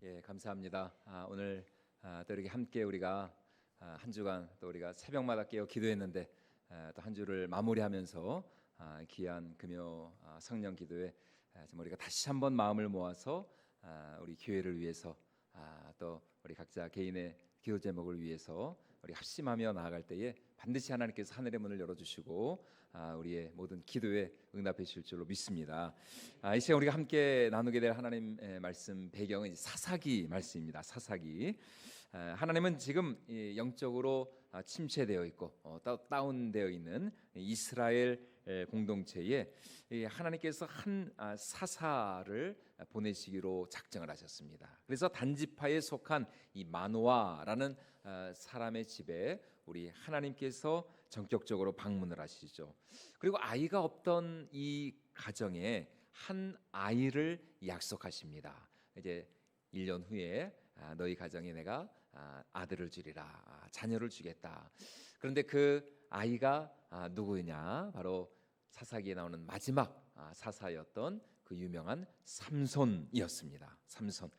예, 감사합니다. 오늘 또 이렇게 함께 우리가 한 주간 또 우리가 새벽마다 깨어 기도했는데 또 한 주를 마무리하면서 귀한 금요 성령 기도에 좀 우리가 다시 한번 마음을 모아서 우리 교회를 위해서 또 우리 각자 개인의 기도 제목을 위해서 우리 합심하며 나아갈 때에 반드시 하나님께서 하늘의 문을 열어주시고 우리의 모든 기도에 응답해 주실 줄로 믿습니다. 이 시간 우리가 함께 나누게 될 하나님의 말씀 배경은 사사기 말씀입니다. 사사기. 하나님은 지금 영적으로 침체되어 있고 다운되어 있는 이스라엘 공동체에 하나님께서 한 사사를 보내시기로 작정을 하셨습니다. 그래서 단지파에 속한 이 마노아라는 사람의 집에 우리 하나님께서 전격적으로 방문을 하시죠. 그리고 아이가 없던 이 가정에 한 아이를 약속하십니다. 이제 1년 후에 너희 가정에 내가 아들을 주리라, 자녀를 주겠다. 그런데 그 아이가 누구냐? 바로 사사기에 나오는 마지막 사사였던 그 유명한 삼손이었습니다. 삼손.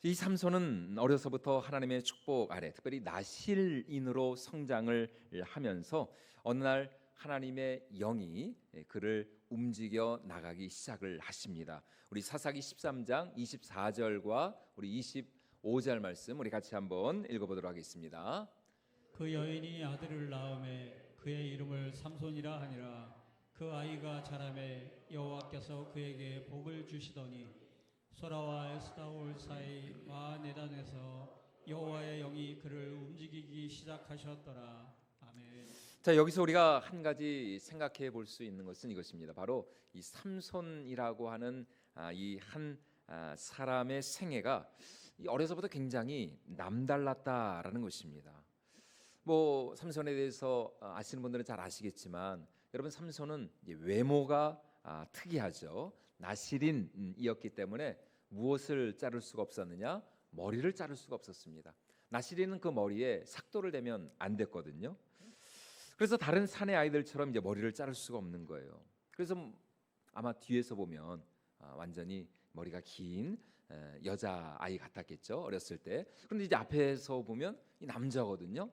이 삼손은 어려서부터 하나님의 축복 아래 특별히 나실인으로 성장을 하면서 어느 날 하나님의 영이 그를 움직여 나가기 시작을 하십니다. 우리 사사기 13장 24절과 우리 25절 말씀 우리 같이 한번 읽어보도록 하겠습니다. 그 여인이 아들을 낳음에 그의 이름을 삼손이라 하니라. 그 아이가 자라매 여호와께서 그에게 복을 주시더니 소라와 에스다올 사이 마하네단에서 여호와의 영이 그를 움직이기 시작하셨더라. 아멘. 자, 여기서 우리가 한 가지 생각해 볼 수 있는 것은 이것입니다. 바로 이 삼손이라고 하는 이 한 사람의 생애가 어려서부터 굉장히 남달랐다라는 것입니다. 뭐 삼손에 대해서 아시는 분들은 잘 아시겠지만 여러분 삼손은 외모가 특이하죠. 나실인이었기 때문에 무엇을 자를 수가 없었느냐? 머리를 자를 수가 없었습니다. 나실인은 그 머리에 삭도를 대면 안 됐거든요. 그래서 다른 사내 아이들처럼 이제 머리를 자를 수가 없는 거예요. 그래서 아마 뒤에서 보면 완전히 머리가 긴 여자 아이 같았겠죠, 어렸을 때. 그런데 이제 앞에서 보면 이 남자거든요.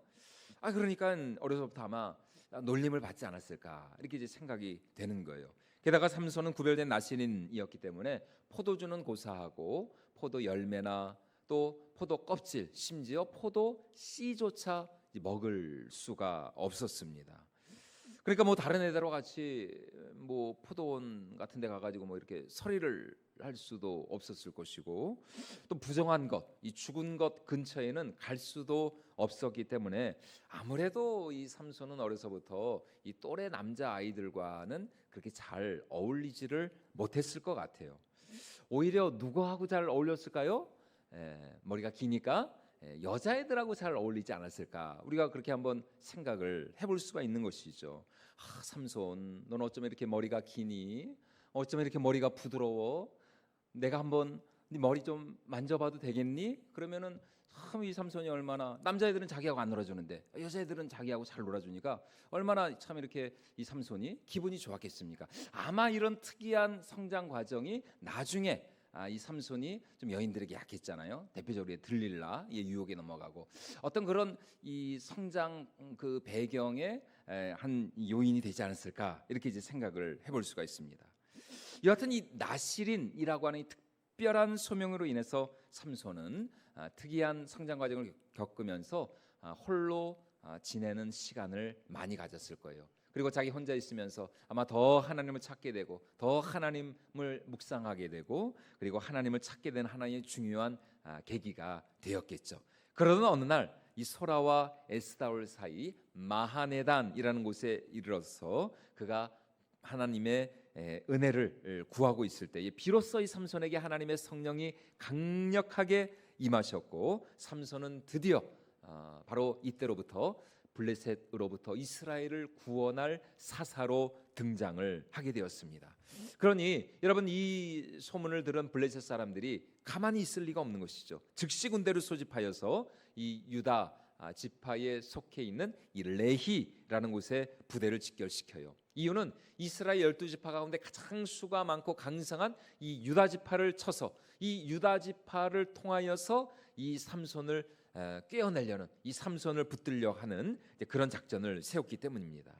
그러니까 어려서부터 아마 놀림을 받지 않았을까 이렇게 이제 생각이 되는 거예요. 게다가 삼손은 구별된 나신인이었기 때문에 포도주는 고사하고 포도 열매나 또 포도 껍질, 심지어 포도 씨조차 먹을 수가 없었습니다. 그러니까 뭐 다른 애들과 같이 뭐 포도원 같은 데 가가지고 뭐 이렇게 서리를 할 수도 없었을 것이고 또 부정한 것, 이 죽은 것 근처에는 갈 수도 없었기 때문에 아무래도 이 삼손은 어려서부터 이 또래 남자 아이들과는 그렇게 잘 어울리지를 못했을 것 같아요. 오히려 누구하고 잘 어울렸을까요? 머리가 기니까 여자애들하고 잘 어울리지 않았을까? 우리가 그렇게 한번 생각을 해볼 수가 있는 것이죠. 삼손, 넌 어쩜 이렇게 머리가 기니? 어쩜 이렇게 머리가 부드러워? 내가 한번 네 머리 좀 만져봐도 되겠니? 그러면은 참 이 삼손이 얼마나, 남자애들은 자기하고 안 놀아주는데 여자애들은 자기하고 잘 놀아주니까 얼마나 참 이렇게 이 삼손이 기분이 좋았겠습니까? 아마 이런 특이한 성장 과정이 나중에 이 삼손이 좀 여인들에게 약했잖아요. 대표적으로 들릴라 유혹에 넘어가고 어떤 그런 이 성장 그 배경에 한 요인이 되지 않았을까 이렇게 이제 생각을 해볼 수가 있습니다. 여하튼 이 나실인이라고 하는 이 특별한 소명으로 인해서 삼손은 특이한 성장 과정을 겪으면서 홀로 지내는 시간을 많이 가졌을 거예요. 그리고 자기 혼자 있으면서 아마 더 하나님을 찾게 되고 더 하나님을 묵상하게 되고 그리고 하나님을 찾게 된 하나님의 중요한 계기가 되었겠죠. 그러던 어느 날 이 소라와 에스다올 사이 마하네단이라는 곳에 이르러서 그가 하나님의 은혜를 구하고 있을 때에 비로소 이 삼손에게 하나님의 성령이 강력하게 임하셨고 삼손은 드디어 바로 이때로부터 블레셋으로부터 이스라엘을 구원할 사사로 등장을 하게 되었습니다. 그러니 여러분 이 소문을 들은 블레셋 사람들이 가만히 있을 리가 없는 것이죠. 즉시 군대를 소집하여서 이 유다 지파에 속해 있는 이 레히라는 곳에 부대를 직결시켜요. 이유는 이스라엘 12지파 가운데 가장 수가 많고 강성한 이 유다 지파를 쳐서 이 유다 지파를 통하여서 이 삼손을 꿰어내려는, 이 삼손을 붙들려 하는 그런 작전을 세웠기 때문입니다.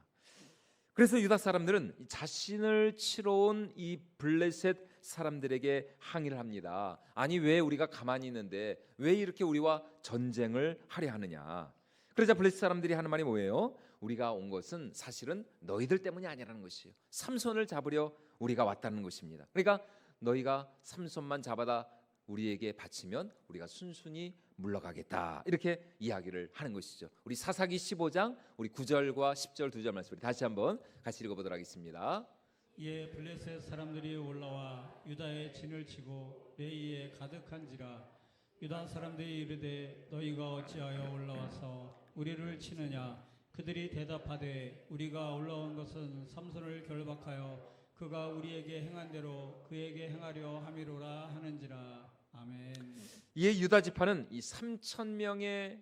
그래서 유다 사람들은 자신을 치러 온 이 블레셋 사람들에게 항의를 합니다. 아니, 왜 우리가 가만히 있는데 왜 이렇게 우리와 전쟁을 하려 하느냐. 그러자 블레셋 사람들이 하는 말이 뭐예요? 우리가 온 것은 사실은 너희들 때문이 아니라는 것이에요. 삼손을 잡으려 우리가 왔다는 것입니다. 그러니까 너희가 삼손만 잡아다 우리에게 바치면 우리가 순순히 물러가겠다, 이렇게 이야기를 하는 것이죠. 우리 사사기 15장 우리 9절과 10절 2절 말씀 다시 한번 같이 읽어보도록 하겠습니다. 이에 블레셋 사람들이 올라와 유다의 진을 치고 레이에 가득한지라. 유다 사람들이 이르되 너희가 어찌하여 올라와서 우리를 치느냐. 그들이 대답하되 우리가 올라온 것은 삼손을 결박하여 그가 우리에게 행한 대로 그에게 행하려 함이로라 하는지라. 아멘. 이에 유다 지파는 이 3,000명의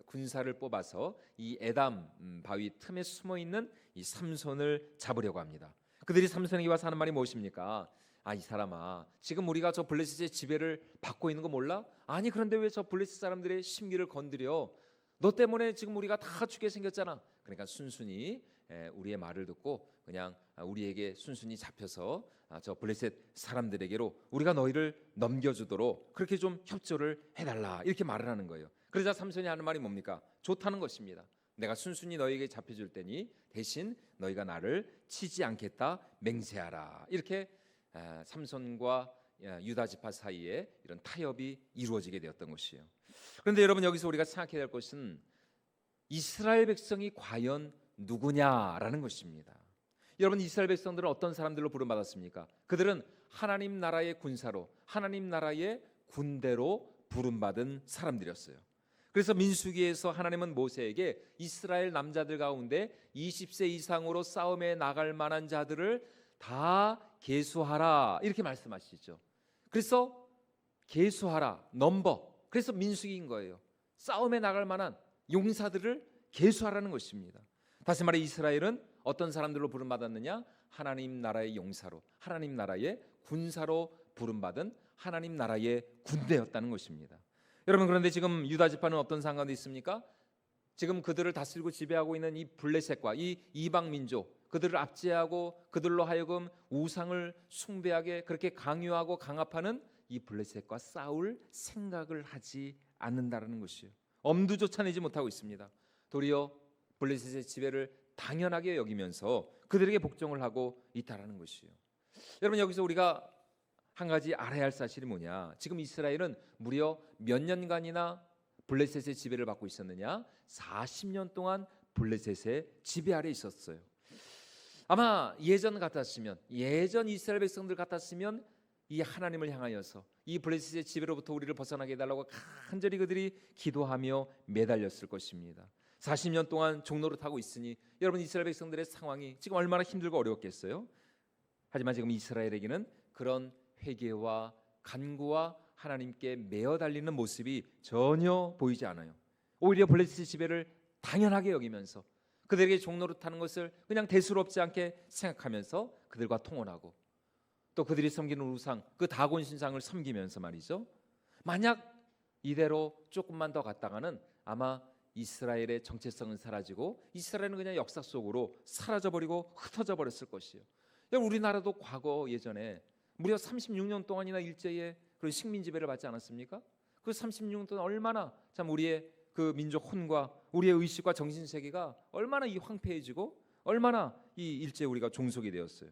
군사를 뽑아서 이 에담 바위 틈에 숨어 있는 이 삼손을 잡으려고 합니다. 그들이 삼손에게 와서 하는 말이 무엇입니까? 아, 이 사람아, 지금 우리가 저 블레셋의 지배를 받고 있는 거 몰라? 아니, 그런데 왜 저 블레셋 사람들의 심기를 건드려? 너 때문에 지금 우리가 다 죽게 생겼잖아. 그러니까 순순히 우리의 말을 듣고 그냥 우리에게 순순히 잡혀서 저 블레셋 사람들에게로 우리가 너희를 넘겨주도록 그렇게 좀 협조를 해달라, 이렇게 말을 하는 거예요. 그러자 삼손이 하는 말이 뭡니까? 좋다는 것입니다. 내가 순순히 너희에게 잡혀줄 테니 대신 너희가 나를 치지 않겠다 맹세하라. 이렇게 삼손과 유다 지파 사이에 이런 타협이 이루어지게 되었던 것이에요. 그런데 여러분, 여기서 우리가 생각해야 될 것은 이스라엘 백성이 과연 누구냐라는 것입니다. 여러분, 이스라엘 백성들은 어떤 사람들로 부름받았습니까? 그들은 하나님 나라의 군사로, 하나님 나라의 군대로 부름받은 사람들이었어요. 그래서 민수기에서 하나님은 모세에게 이스라엘 남자들 가운데 20세 이상으로 싸움에 나갈 만한 자들을 다 계수하라, 이렇게 말씀하시죠. 그래서 계수하라, 넘버. 그래서 민수기인 거예요. 싸움에 나갈 만한 용사들을 계수하라는 것입니다. 다시 말해 이스라엘은 어떤 사람들로 부름받았느냐? 하나님 나라의 용사로, 하나님 나라의 군사로 부름받은 하나님 나라의 군대였다는 것입니다. 여러분, 그런데 지금 유다 지파는 어떤 상황이 있습니까? 지금 그들을 다스리고 지배하고 있는 이 블레셋과 이 이방 민족, 그들을 압제하고 그들로 하여금 우상을 숭배하게 그렇게 강요하고 강압하는 이 블레셋과 싸울 생각을 하지 않는다라는 것이에요. 엄두조차 내지 못하고 있습니다. 도리어 블레셋의 지배를 당연하게 여기면서 그들에게 복종을 하고 있다라는 것이에요. 여러분, 여기서 우리가 한 가지 알아야 할 사실이 뭐냐? 지금 이스라엘은 무려 몇 년간이나 블레셋의 지배를 받고 있었느냐? 40년 동안 블레셋의 지배 아래 있었어요. 아마 예전 같았으면, 예전 이스라엘 백성들 같았으면 이 하나님을 향하여서 이 블레셋의 지배로부터 우리를 벗어나게 해달라고 간절히 그들이 기도하며 매달렸을 것입니다. 40년 동안 종노릇하고 있으니 여러분, 이스라엘 백성들의 상황이 지금 얼마나 힘들고 어려웠겠어요? 하지만 지금 이스라엘에게는 그런 회개와 간구와 하나님께 매어 달리는 모습이 전혀 보이지 않아요. 오히려 블레셋의 지배를 당연하게 여기면서 그들에게 종노릇하는 것을 그냥 대수롭지 않게 생각하면서 그들과 통혼하고 또 그들이 섬기는 우상, 그 다곤 신상을 섬기면서 말이죠. 만약 이대로 조금만 더 갔다가는 아마 이스라엘의 정체성은 사라지고 이스라엘은 그냥 역사 속으로 사라져버리고 흩어져 버렸을 것이에요. 우리나라도 과거 예전에 무려 36년 동안이나 일제의 그런 식민 지배를 받지 않았습니까? 그 36년 동안 얼마나 참 우리의 그 민족 혼과 우리의 의식과 정신 세계가 얼마나 이 황폐해지고 얼마나 이 일제에 우리가 종속이 되었어요.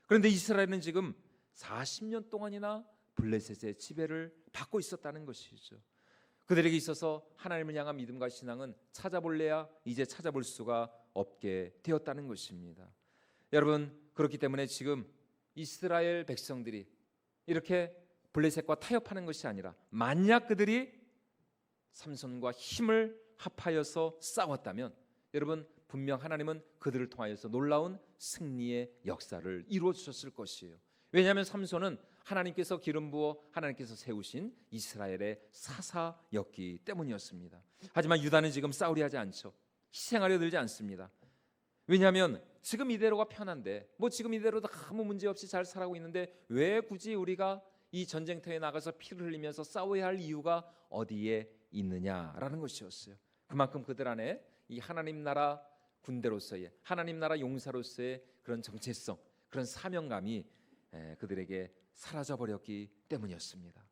그런데 이스라엘은 지금 40년 동안이나 블레셋의 지배를 받고 있었다는 것이죠. 그들에게 있어서 하나님을 향한 믿음과 신앙은 찾아볼래야 이제 찾아볼 수가 없게 되었다는 것입니다. 여러분, 그렇기 때문에 지금 이스라엘 백성들이 이렇게 블레셋과 타협하는 것이 아니라 만약 그들이 삼손과 힘을 합하여서 싸웠다면 여러분, 분명 하나님은 그들을 통하여서 놀라운 승리의 역사를 이루어 주셨을 것이에요. 왜냐하면 삼손은 하나님께서 기름 부어 하나님께서 세우신 이스라엘의 사사였기 때문이었습니다. 하지만 유다는 지금 싸우려 하지 않죠. 희생하려 들지 않습니다. 왜냐하면 지금 이대로가 편한데, 지금 이대로도 아무 문제 없이 잘 살아가고 있는데 왜 굳이 우리가 이 전쟁터에 나가서 피를 흘리면서 싸워야 할 이유가 어디에 있느냐라는 것이었어요. 그만큼 그들 안에 이 하나님 나라 군대로서의, 하나님 나라 용사로서의 그런 정체성, 그런 사명감이 그들에게 사라져버렸기 때문이었습니다.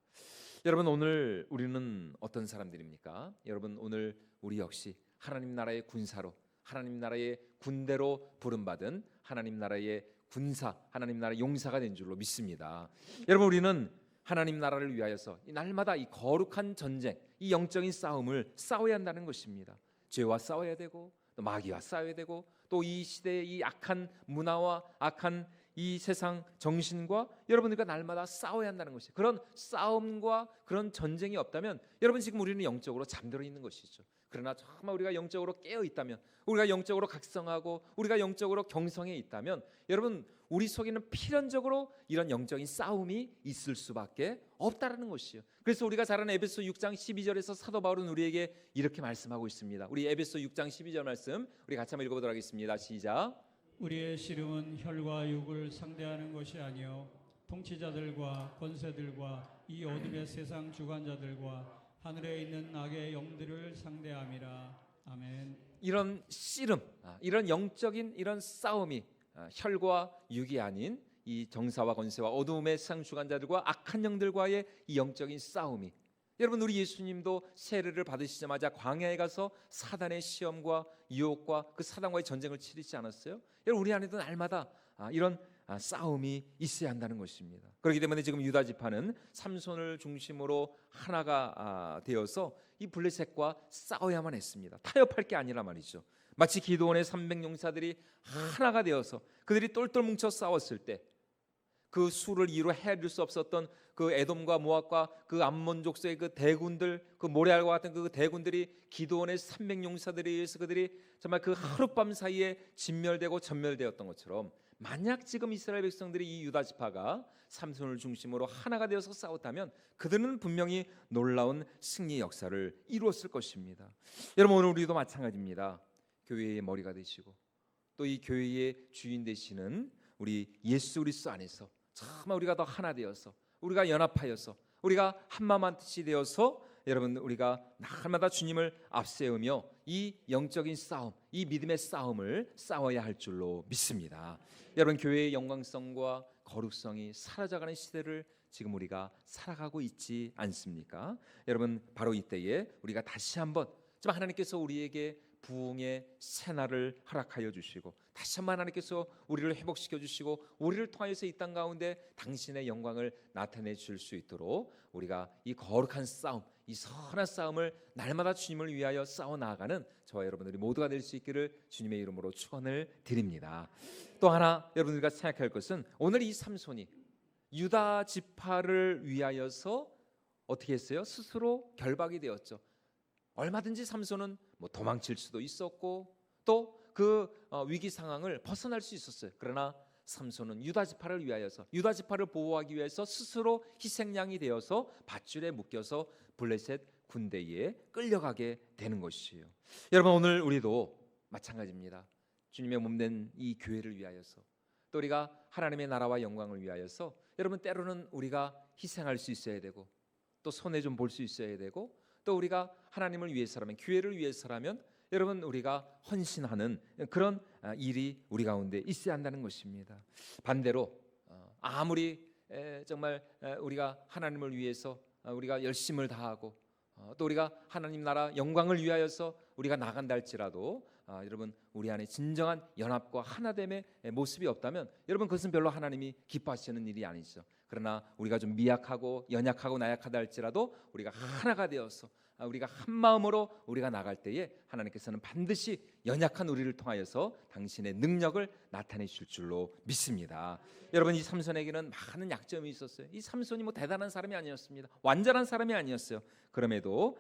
여러분, 오늘 우리는 어떤 사람들입니까? 여러분, 오늘 우리 역시 하나님 나라의 군사로, 하나님 나라의 군대로 부름받은 하나님 나라의 군사, 하나님 나라의 용사가 된 줄로 믿습니다. 여러분, 우리는 하나님 나라를 위하여서 날마다 이 거룩한 전쟁, 이 영적인 싸움을 싸워야 한다는 것입니다. 죄와 싸워야 되고, 또 마귀와 싸워야 되고, 또 이 시대의 이 악한 문화와 악한 이 세상 정신과 여러분들과 날마다 싸워야 한다는 것이에요. 그런 싸움과 그런 전쟁이 없다면 여러분, 지금 우리는 영적으로 잠들어 있는 것이죠. 그러나 정말 우리가 영적으로 깨어 있다면, 우리가 영적으로 각성하고 우리가 영적으로 경성해 있다면 여러분, 우리 속에는 필연적으로 이런 영적인 싸움이 있을 수밖에 없다라는 것이에요. 그래서 우리가 잘 아는 에베소 6장 12절에서 사도 바울은 우리에게 이렇게 말씀하고 있습니다. 우리 에베소 6장 12절 말씀 우리 같이 한번 읽어보도록 하겠습니다. 시작. 우리의 씨름은 혈과 육을 상대하는 것이 아니요 통치자들과 권세들과 이 어둠의 세상 주관자들과 하늘에 있는 악의 영들을 상대함이라. 아멘. 이런 씨름, 이런 영적인 이런 싸움이 혈과 육이 아닌 이 정사와 권세와 어두움의 세상 주관자들과 악한 영들과의 이 영적인 싸움이, 여러분, 우리 예수님도 세례를 받으시자마자 광야에 가서 사단의 시험과 유혹과 그 사단과의 전쟁을 치르지 않았어요? 여러분, 우리 안에도 날마다 이런 싸움이 있어야 한다는 것입니다. 그렇기 때문에 지금 유다 지파는 삼손을 중심으로 하나가 되어서 이 블레셋과 싸워야만 했습니다. 타협할 게 아니라 말이죠. 마치 기드온의 300용사들이 하나가 되어서 그들이 똘똘 뭉쳐 싸웠을 때 그 수를 이루 헤아릴 수 없었던 그 에돔과 모압과 그 암몬 족속의 그 대군들, 그 모래알과 같은 그 대군들이 기드온의 300용사들에 의해서 그들이 정말 그 하룻밤 사이에 진멸되고 전멸되었던 것처럼, 만약 지금 이스라엘 백성들이 이 유다 지파가 삼손을 중심으로 하나가 되어서 싸웠다면 그들은 분명히 놀라운 승리의 역사를 이루었을 것입니다. 여러분, 오늘 우리도 마찬가지입니다. 교회의 머리가 되시고 또 이 교회의 주인 되시는 우리 예수 그리스도 안에서 정말 우리가 더 하나 되어서, 우리가 연합하여서, 우리가 한마음 한뜻이 되어서 여러분, 우리가 날마다 주님을 앞세우며 이 영적인 싸움, 이 믿음의 싸움을 싸워야 할 줄로 믿습니다. 여러분, 교회의 영광성과 거룩성이 사라져가는 시대를 지금 우리가 살아가고 있지 않습니까? 여러분, 바로 이때에 우리가 다시 한번 하나님께서 우리에게 부흥의 새날을 허락하여 주시고, 다시 한번 하나님께서 우리를 회복시켜 주시고 우리를 통하여서 이 땅 가운데 당신의 영광을 나타내 줄 수 있도록 우리가 이 거룩한 싸움, 이 선한 싸움을 날마다 주님을 위하여 싸워 나아가는 저와 여러분들이 모두가 될 수 있기를 주님의 이름으로 축원을 드립니다. 또 하나 여러분들과 생각할 것은, 오늘 이 삼손이 유다 지파를 위하여서 어떻게 했어요? 스스로 결박이 되었죠. 얼마든지 삼손은 도망칠 수도 있었고 또 그 위기 상황을 벗어날 수 있었어요. 그러나 삼손은 유다 지파를 위하여서, 유다 지파를 보호하기 위해서 스스로 희생양이 되어서 밧줄에 묶여서 블레셋 군대에 끌려가게 되는 것이에요. 여러분, 오늘 우리도 마찬가지입니다. 주님의 몸된 이 교회를 위하여서, 또 우리가 하나님의 나라와 영광을 위하여서 여러분, 때로는 우리가 희생할 수 있어야 되고 또 손해 좀 볼 수 있어야 되고, 또 우리가 하나님을 위해서라면, 교회를 위해서라면 여러분, 우리가 헌신하는 그런 일이 우리 가운데 있어야 한다는 것입니다. 반대로 아무리 정말 우리가 하나님을 위해서 우리가 열심을 다하고 또 우리가 하나님 나라 영광을 위하여서 우리가 나간다 할지라도 여러분, 우리 안에 진정한 연합과 하나됨의 모습이 없다면 여러분, 그것은 별로 하나님이 기뻐하시는 일이 아니죠. 그러나 우리가 좀 미약하고 연약하고 나약하다 할지라도 우리가 하나가 되어서 우리가 한 마음으로 우리가 나갈 때에 하나님께서는 반드시 연약한 우리를 통하여서 당신의 능력을 나타내실 줄로 믿습니다. 여러분, 이 삼손에게는 많은 약점이 있었어요. 이 삼손이 대단한 사람이 아니었습니다. 완전한 사람이 아니었어요. 그럼에도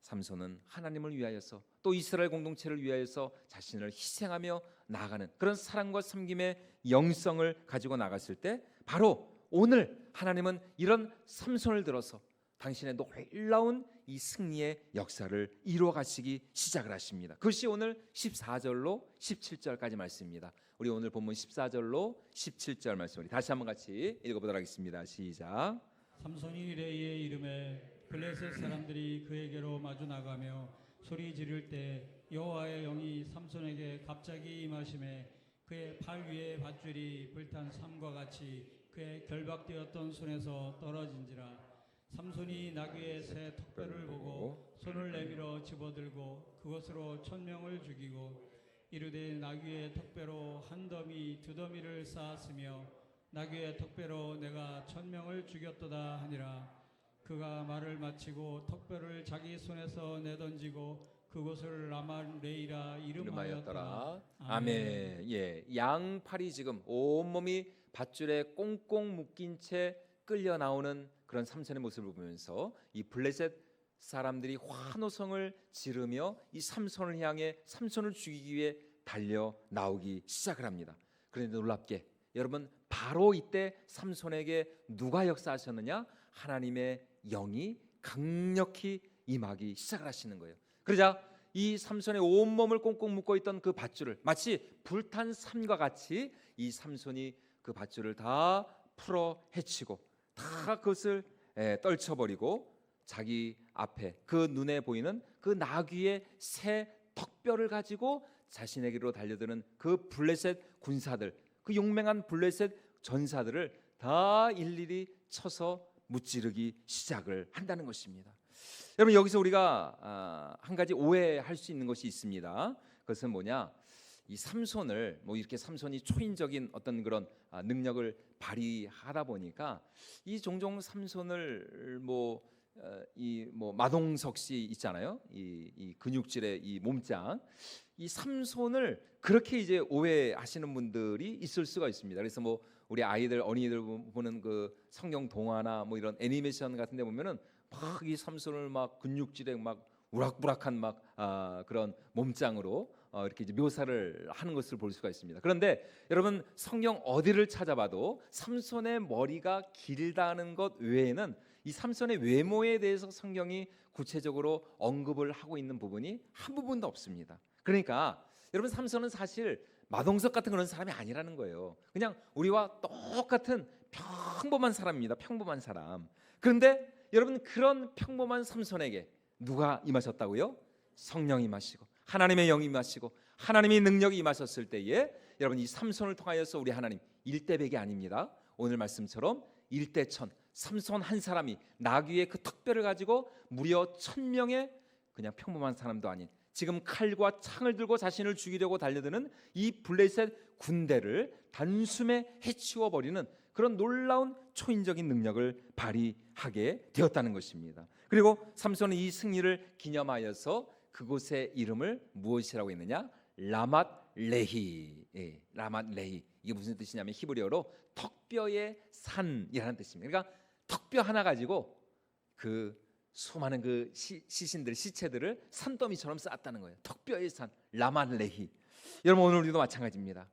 삼손은 하나님을 위하여서 또 이스라엘 공동체를 위하여서 자신을 희생하며 나아가는 그런 사랑과 섬김의 영성을 가지고 나갔을 때 바로 오늘 하나님은 이런 삼손을 들어서 당신의 놀라운 이 승리의 역사를 이루어 가시기 시작을 하십니다. 그것이 오늘 14절로 17절까지 말씀입니다. 우리 오늘 본문 14절로 17절 말씀 우리 다시 한번 같이 읽어보도록 하겠습니다. 시작. 삼손이 레이의 이름에 블레셋 사람들이 그에게로 마주 나가며 소리 지를 때 여호와의 영이 삼손에게 갑자기 임하심에 그의 팔 위에 밧줄이 불탄 삼과 같이 그의 결박되었던 손에서 떨어진지라. 삼손이 나귀의 새 턱뼈를 보고 손을 내밀어 집어들고 그것으로 1000명을 죽이고 이르되 나귀의 턱뼈로 한 더미 두 더미를 쌓았으며 나귀의 턱뼈로 내가 1000명을 죽였도다 하니라. 그가 말을 마치고 턱뼈를 자기 손에서 내던지고 그곳을 라말레이라 이름하였더라. 아멘. 예, 양팔이 지금 온몸이 밧줄에 꽁꽁 묶인 채 끌려 나오는 그런 삼손의 모습을 보면서 이 블레셋 사람들이 환호성을 지르며 이 삼손을 향해 삼손을 죽이기 위해 달려 나오기 시작을 합니다. 그런데 놀랍게 여러분, 바로 이때 삼손에게 누가 역사하셨느냐? 하나님의 영이 강력히 임하기 시작을 하시는 거예요. 그러자 이 삼손의 온몸을 꽁꽁 묶고 있던 그 밧줄을 마치 불탄 삼과 같이 이 삼손이 그 밧줄을 다 풀어 헤치고 다 그것을 떨쳐버리고 자기 앞에 그 눈에 보이는 그 나귀의 새 턱뼈를 가지고 자신에게로 달려드는 그 블레셋 군사들, 그 용맹한 블레셋 전사들을 다 일일이 쳐서 무찌르기 시작을 한다는 것입니다. 여러분, 여기서 우리가 한 가지 오해할 수 있는 것이 있습니다. 그것은 뭐냐? 이 삼손을 이렇게 삼손이 초인적인 어떤 그런 능력을 발휘하다 보니까 이 종종 삼손을 마동석 씨 있잖아요. 이 근육질의 이 몸짱, 이 삼손을 그렇게 이제 오해하시는 분들이 있을 수가 있습니다. 그래서 우리 아이들 어린이들 보는 그 성경 동화나 이런 애니메이션 같은데 보면은 막 이 삼손을 막 근육질의 막 우락부락한 그런 몸짱으로 이렇게 이제 묘사를 하는 것을 볼 수가 있습니다. 그런데 여러분, 성경 어디를 찾아봐도 삼손의 머리가 길다는 것 외에는 이 삼손의 외모에 대해서 성경이 구체적으로 언급을 하고 있는 부분이 한 부분도 없습니다. 그러니까 여러분, 삼손은 사실 마동석 같은 그런 사람이 아니라는 거예요. 그냥 우리와 똑같은 평범한 사람입니다. 평범한 사람. 그런데 여러분, 그런 평범한 삼손에게 누가 임하셨다고요? 성령이 임하시고 하나님의 영이 임하시고 하나님의 능력이 임하셨을 때에 여러분, 이 삼손을 통하여서 우리 하나님 일대백이 아닙니다. 오늘 말씀처럼 일대천, 삼손 한 사람이 나귀의 그 턱뼈를 가지고 무려 1000명의 그냥 평범한 사람도 아닌 지금 칼과 창을 들고 자신을 죽이려고 달려드는 이 블레셋 군대를 단숨에 해치워 버리는 그런 놀라운 초인적인 능력을 발휘하게 되었다는 것입니다. 그리고 삼손은 이 승리를 기념하여서 그곳의 이름을 무엇이라고 했느냐? 라맛레히. 라맛레히. 이게 무슨 뜻이냐면 히브리어로 턱뼈의 산이라는 뜻입니다. 그러니까 턱뼈 하나 가지고 그 수많은 그 시신들, 시체들을 산더미처럼 쌓았다는 거예요. 턱뼈의 산, 라맛레히. 여러분, 오늘 우리도 마찬가지입니다.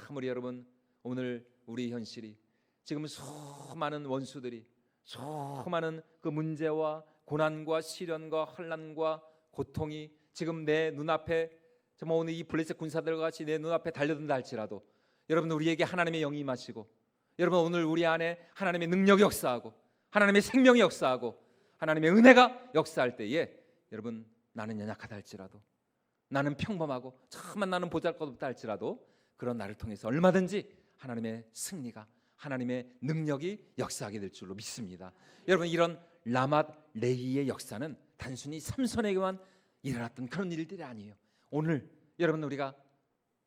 아무리 여러분 오늘 우리 현실이 지금 수많은 원수들이 수많은 그 문제와 고난과 시련과 환난과 고통이 지금 내 눈앞에 정말 오늘 이 블레셋 군사들과 같이 내 눈앞에 달려든다 할지라도 여러분, 우리에게 하나님의 영이 임하시고 여러분, 오늘 우리 안에 하나님의 능력이 역사하고 하나님의 생명이 역사하고 하나님의 은혜가 역사할 때에 여러분, 나는 연약하다 할지라도 나는 평범하고 참만 나는 보잘것없다 할지라도 그런 나를 통해서 얼마든지 하나님의 승리가 하나님의 능력이 역사하게 될 줄로 믿습니다. 여러분, 이런 라맛레히의 역사는 단순히 삼손에게만 일어났던 그런 일들이 아니에요. 오늘 여러분, 우리가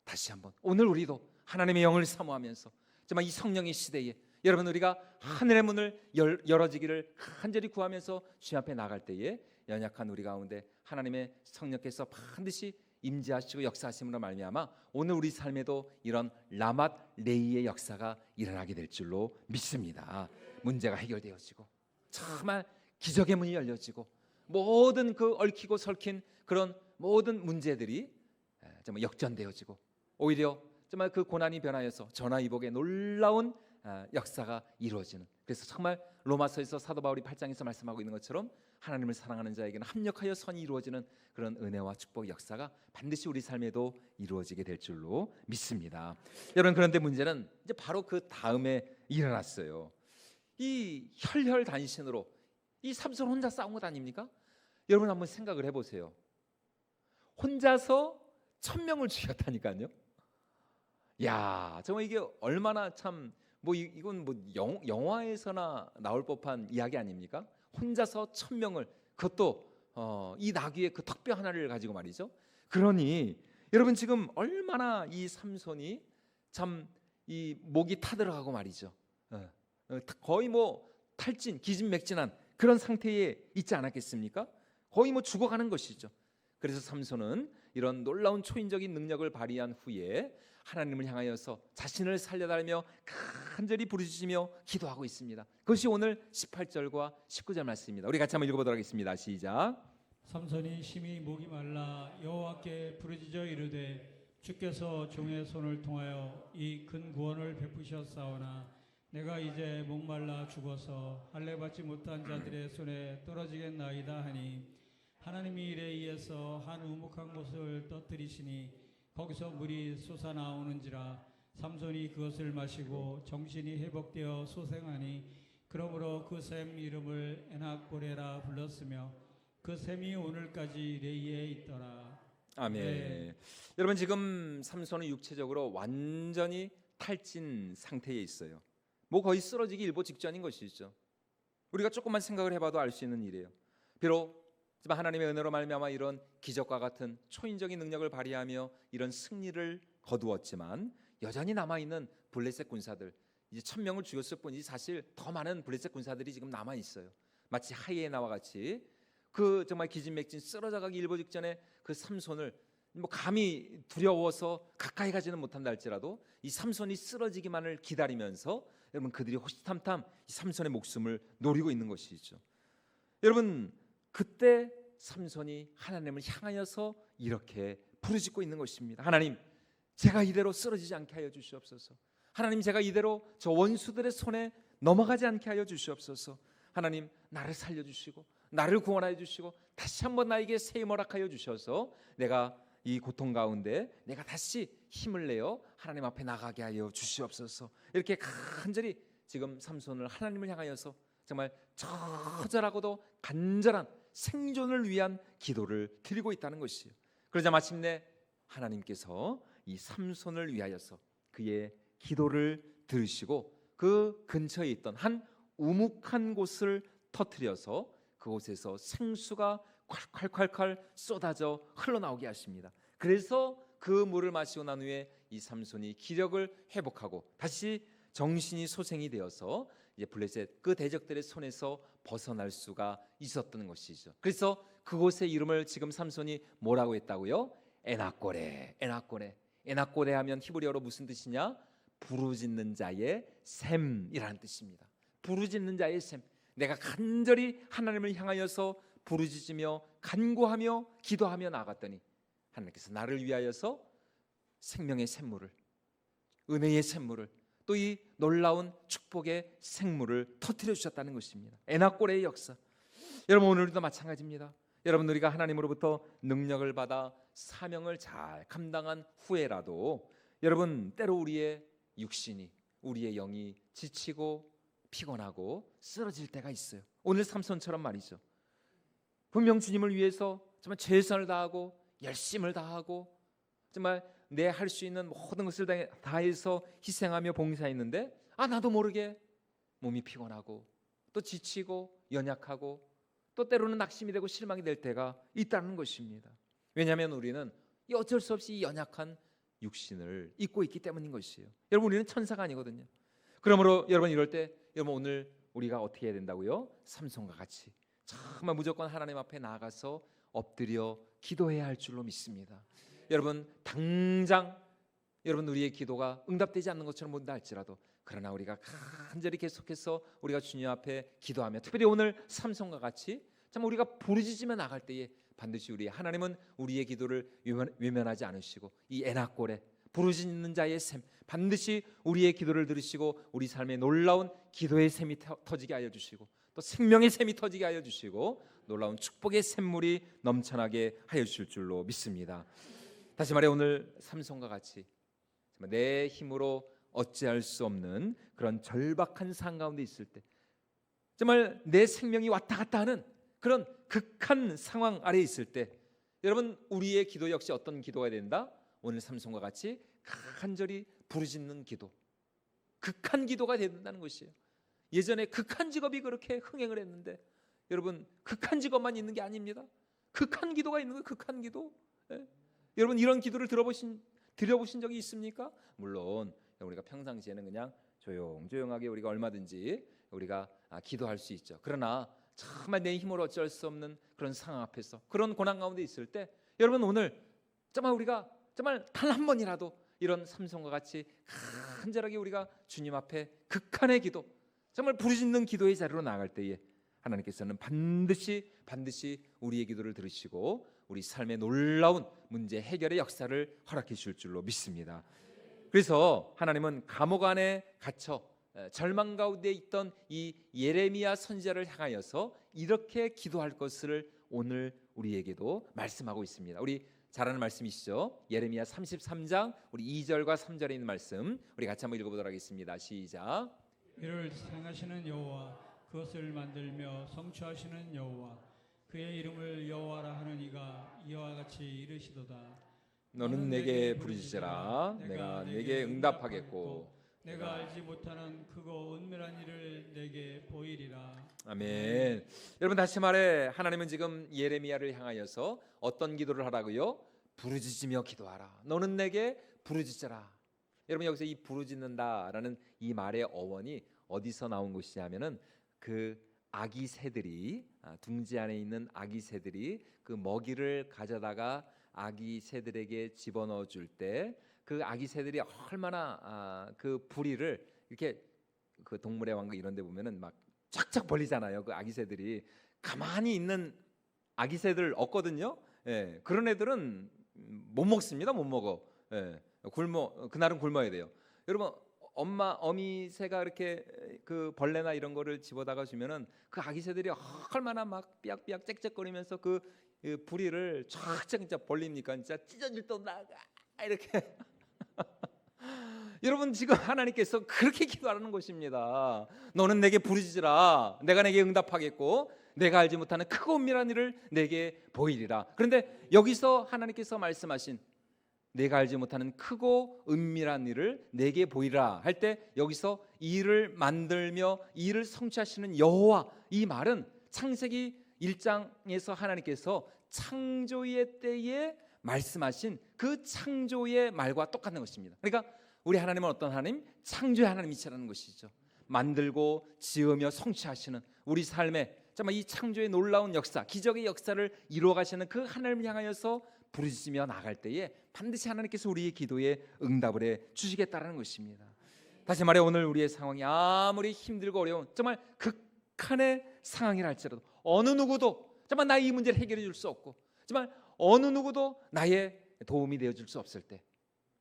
다시 한번 오늘 우리도 하나님의 영을 사모하면서 정말 이 성령의 시대에 여러분, 우리가 하늘의 문을 열어지기를 간절히 구하면서 주님 앞에 나갈 때에 연약한 우리 가운데 하나님의 성령께서 반드시 임재하시고 역사하심으로 말미암아 오늘 우리 삶에도 이런 라맛레히의 역사가 일어나게 될 줄로 믿습니다. 문제가 해결되어지고 정말 기적의 문이 열려지고 모든 그 얽히고 설킨 그런 모든 문제들이 정말 역전되어지고 오히려 정말 그 고난이 변하여서 전화위복의 놀라운 역사가 이루어지는, 그래서 정말 로마서에서 사도 바울이 8장에서 말씀하고 있는 것처럼 하나님을 사랑하는 자에게는 합력하여 선이 이루어지는 그런 은혜와 축복의 역사가 반드시 우리 삶에도 이루어지게 될 줄로 믿습니다. 여러분, 그런데 문제는 이제 바로 그 다음에 일어났어요. 이 혈혈단신으로 이 삼손 혼자 싸운 것 아닙니까? 여러분 한번 생각을 해보세요. 혼자서 1000명을 죽였다니까요. 야, 정말 이게 얼마나 참 이건 영화에서나 나올 법한 이야기 아닙니까? 혼자서 1000명을, 그것도 이 나귀의 그 턱뼈 하나를 가지고 말이죠. 그러니 여러분 지금 얼마나 이 삼손이 참 이 목이 타들어가고 말이죠. 거의 탈진, 기진맥진한 그런 상태에 있지 않았겠습니까? 거의 죽어가는 것이죠. 그래서 삼손은 이런 놀라운 초인적인 능력을 발휘한 후에 하나님을 향하여서 자신을 살려달며 간절히 부르짖으며 기도하고 있습니다. 그것이 오늘 18절과 19절 말씀입니다. 우리 같이 한번 읽어보도록 하겠습니다. 시작. 삼손이 심히 목이 말라 여호와께 부르짖어 이르되 주께서 종의 손을 통하여 이 큰 구원을 베푸셨사오나 내가 이제 목말라 죽어서 할례 받지 못한 자들의 손에 떨어지겠나이다 하니 하나님이 이에 의해서 한 우묵한 곳을 떠뜨리시니 거기서 물이 솟아나오는지라 삼손이 그것을 마시고 정신이 회복되어 소생하니 그러므로 그 샘 이름을 에낙고레라 불렀으며 그 샘이 오늘까지 레이에 있더라. 아멘. 네. 여러분 지금 삼손은 육체적으로 완전히 탈진 상태에 있어요. 거의 쓰러지기 일보 직전인 것이죠. 우리가 조금만 생각을 해봐도 알 수 있는 일이에요. 비록 하나님의 은혜로 말미암아 이런 기적과 같은 초인적인 능력을 발휘하며 이런 승리를 거두었지만 여전히 남아있는 블레셋 군사들, 이제 1000명을 죽였을 뿐이지 사실 더 많은 블레셋 군사들이 지금 남아 있어요. 마치 하이에나와 같이 그 정말 기진맥진 쓰러져가기 일보 직전에 그 삼손을 감히 두려워서 가까이 가지는 못한다 할지라도 이 삼손이 쓰러지기만을 기다리면서 여러분 그들이 호시탐탐 이 삼손의 목숨을 노리고 있는 것이죠. 여러분 그때 삼손이 하나님을 향하여서 이렇게 부르짖고 있는 것입니다. 하나님, 제가 이대로 쓰러지지 않게 하여 주시옵소서. 하나님, 제가 이대로 저 원수들의 손에 넘어가지 않게 하여 주시옵소서. 하나님, 나를 살려주시고 나를 구원하여 주시고 다시 한번 나에게 새 힘을 허락하여 주셔서 내가 이 고통 가운데 내가 다시 힘을 내어 하나님 앞에 나가게 하여 주시옵소서. 이렇게 간절히 지금 삼손을 하나님을 향하여서 정말 처절하고도 간절한 생존을 위한 기도를 드리고 있다는 것이에요. 그러자 마침내 하나님께서 이 삼손을 위하여서 그의 기도를 들으시고 그 근처에 있던 한 우묵한 곳을 터뜨려서 그곳에서 생수가 콸콸콸콸 쏟아져 흘러나오게 하십니다. 그래서 그 물을 마시고 난 후에 이 삼손이 기력을 회복하고 다시 정신이 소생이 되어서 이제 블레셋 그 대적들의 손에서 벗어날 수가 있었던 것이죠. 그래서 그곳의 이름을 지금 삼손이 뭐라고 했다고요? 에낙고레. 에낙고레 하면 히브리어로 무슨 뜻이냐? 부르짖는 자의 샘이라는 뜻입니다. 부르짖는 자의 샘. 내가 간절히 하나님을 향하여서 부르짖으며 간구하며 기도하며 나아갔더니 하나님께서 나를 위하여서 생명의 샘물을, 은혜의 샘물을, 또 이 놀라운 축복의 생물을 터뜨려 주셨다는 것입니다. 에낙고레의 역사. 여러분 오늘도 마찬가지입니다. 여러분 우리가 하나님으로부터 능력을 받아 사명을 잘 감당한 후에라도 여러분 때로 우리의 육신이, 우리의 영이 지치고 피곤하고 쓰러질 때가 있어요. 오늘 삼손처럼 말이죠. 분명 주님을 위해서 정말 최선을 다하고 열심을 다하고 정말 내 할 수 있는 모든 것을 다해서 희생하며 봉사했는데 나도 모르게 몸이 피곤하고 또 지치고 연약하고 또 때로는 낙심이 되고 실망이 될 때가 있다는 것입니다. 왜냐하면 우리는 어쩔 수 없이 이 연약한 육신을 입고 있기 때문인 것이에요. 여러분 우리는 천사가 아니거든요. 그러므로 여러분 이럴 때 여러분 오늘 우리가 어떻게 해야 된다고요? 삼손과 같이 정말 무조건 하나님 앞에 나아가서 엎드려 기도해야 할 줄로 믿습니다. 여러분 당장 여러분 우리의 기도가 응답되지 않는 것처럼 본다 할지라도 그러나 우리가 간절히 계속해서 우리가 주님 앞에 기도하며 특별히 오늘 삼손과 같이 참 우리가 부르짖으며 나갈 때에 반드시 하나님은 우리의 기도를 외면하지 않으시고 이 에낙고레 부르짖는 자의 샘, 반드시 우리의 기도를 들으시고 우리 삶에 놀라운 기도의 샘이 터지게 하여 주시고 또 생명의 샘이 터지게 하여 주시고 놀라운 축복의 샘물이 넘쳐나게 하여 주실 줄로 믿습니다. 다시 말해 오늘 삼손과 같이 정말 내 힘으로 어찌할 수 없는 그런 절박한 상황 가운데 있을 때, 정말 내 생명이 왔다 갔다 하는 그런 극한 상황 아래에 있을 때, 여러분 우리의 기도 역시 어떤 기도가 된다? 오늘 삼손과 같이 간절히 부르짖는 기도, 극한 기도가 된다는 것이에요. 예전에 극한 직업이 그렇게 흥행을 했는데 여러분 극한 직업만 있는 게 아닙니다. 극한 기도가 있는 거예요. 극한 기도. 예? 여러분 이런 기도를 드려보신 적이 있습니까? 물론 우리가 평상시에는 그냥 조용조용하게 우리가 얼마든지 우리가 기도할 수 있죠. 그러나 정말 내 힘으로 어쩔 수 없는 그런 상황 앞에서, 그런 고난 가운데 있을 때, 여러분 오늘 정말 우리가 정말 단 한 번이라도 이런 삼손과 같이 간절하게 우리가 주님 앞에 극한의 기도, 정말 부르짖는 기도의 자리로 나아갈 때에 하나님께서는 반드시 우리의 기도를 들으시고 우리 삶의 놀라운 문제 해결의 역사를 허락해 주실 줄로 믿습니다. 그래서 하나님은 감옥 안에 갇혀 절망 가운데 있던 이 예레미야 선지자를 향하여서 이렇게 기도할 것을 오늘 우리에게도 말씀하고 있습니다. 우리 잘 아는 말씀이시죠? 예레미야 33장 우리 2절과 3절에 있는 말씀 우리 같이 한번 읽어보도록 하겠습니다. 시작. 이를 생하시는 여호와, 그것을 만들며 성취하시는 여호와, 그의 이름을 여호와라 하는 이가 이와 같이 이르시도다. 너는 내게 부르짖으라. 내가 내게 응답하겠고 내가 알지 못하는 크고 은밀한 일을 내게 보이리라. 아멘. 여러분 다시 말해 하나님은 지금 예레미야를 향하여서 어떤 기도를 하라고요? 부르짖으며 기도하라. 너는 내게 부르짖으라. 여러분 여기서 이 부르짖는다라는 이 말의 어원이 어디서 나온 것이냐면은 그 아기 새들이 둥지 안에 있는 아기 새들이 그 먹이를 가져다가 아기 새들에게 집어넣어 줄 때 그 아기 새들이 얼마나 그 부리를 이렇게 그 동물의 왕국 이런 데 보면은 막 쫙쫙 벌리잖아요. 그 아기 새들이 가만히 있는 아기 새들 없거든요. 예, 그런 애들은 못 먹습니다. 못 먹어. 예, 그날은 굶어야 돼요. 여러분 어미 새가 이렇게 그 벌레나 이런 거를 집어다가 주면은 그 아기 새들이 얼마나 막 삐약삐약 짹짹거리면서 그 부리를 쫙쫙 진짜 벌립니까? 진짜 찢어질 듯 나가 이렇게. 여러분 지금 하나님께서 그렇게 기도하는 것입니다. 너는 내게 부르짖으라. 내가 내게 응답하겠고 내가 알지 못하는 크고 은밀한 일을 내게 보이리라. 그런데 여기서 하나님께서 말씀하신 내가 알지 못하는 크고 은밀한 일을 내게 보이라 할 때 여기서 이 일을 만들며 이 일을 성취하시는 여호와, 이 말은 창세기 1장에서 하나님께서 창조의 때에 말씀하신 그 창조의 말과 똑같은 것입니다. 그러니까 우리 하나님은 어떤 하나님? 창조의 하나님이시라는 것이죠. 만들고 지으며 성취하시는 우리 삶에 정말 이 창조의 놀라운 역사, 기적의 역사를 이루어 가시는 그 하나님을 향하여서 부르짖으며 나갈 때에 반드시 하나님께서 우리의 기도에 응답을 해 주시겠다라는 것입니다. 다시 말해 오늘 우리의 상황이 아무리 힘들고 어려운 정말 극한의 상황이라 할지라도 어느 누구도 정말 나의 이 문제를 해결해 줄 수 없고 정말 어느 누구도 나의 도움이 되어 줄 수 없을 때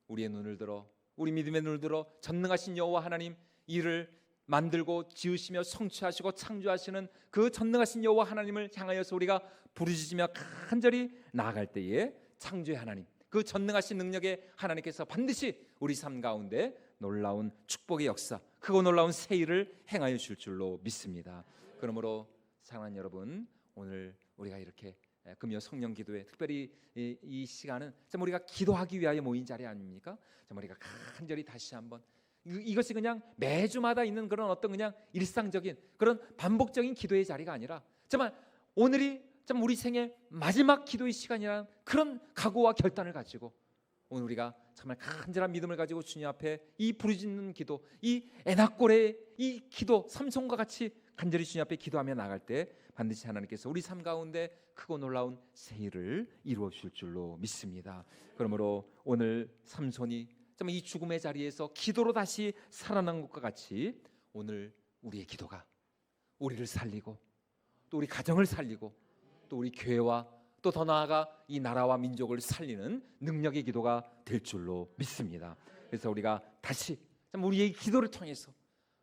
우리의 눈을 들어, 우리 믿음의 눈을 들어 전능하신 여호와 하나님, 이를 만들고 지으시며 성취하시고 창조하시는 그 전능하신 여호와 하나님을 향하여서 우리가 부르짖으며 간절히 나아갈 때에 창조의 하나님, 그 전능하신 능력의 하나님께서 반드시 우리 삶 가운데 놀라운 축복의 역사, 크고 놀라운 새 일을 행하여 줄 줄로 믿습니다. 그러므로 사랑하는 여러분, 오늘 우리가 이렇게 금요 성령 기도회, 특별히 이 시간은 참 우리가 기도하기 위하여 모인 자리 아닙니까? 참 우리가 간절히 다시 한번, 이것이 그냥 매주마다 있는 그런 어떤 그냥 일상적인 그런 반복적인 기도의 자리가 아니라 정말 오늘이 참 우리 생의 마지막 기도의 시간이라는 그런 각오와 결단을 가지고 오늘 우리가 정말 간절한 믿음을 가지고 주님 앞에 이 부르짖는 기도, 이 에나골의 이 기도, 삼손과 같이 간절히 주님 앞에 기도하며 나갈 때 반드시 하나님께서 우리 삶 가운데 크고 놀라운 새 일을 이루어 주실 줄로 믿습니다. 그러므로 오늘 삼손이 정말 이 죽음의 자리에서 기도로 다시 살아난 것과 같이 오늘 우리의 기도가 우리를 살리고 또 우리 가정을 살리고 또 우리 교회와 또 더 나아가 이 나라와 민족을 살리는 능력의 기도가 될 줄로 믿습니다. 그래서 우리가 다시 참 우리의 기도를 통해서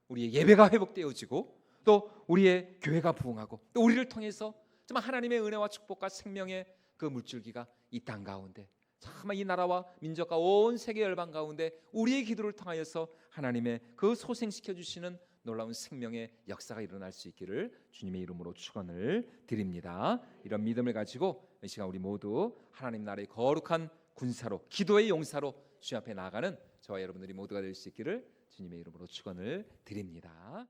우리의 예배가 회복되어지고 또 우리의 교회가 부흥하고 또 우리를 통해서 참 하나님의 은혜와 축복과 생명의 그 물줄기가 이 땅 가운데 참 이 나라와 민족과 온 세계 열방 가운데 우리의 기도를 통하여서 하나님의 그 소생시켜 주시는 놀라운 생명의 역사가 일어날 수 있기를 주님의 이름으로 축원을 드립니다. 이런 믿음을 가지고 이 시간 우리 모두 하나님 나라의 거룩한 군사로 기도의 용사로 주님 앞에 나아가는 저와 여러분들이 모두가 될 수 있기를 주님의 이름으로 축원을 드립니다.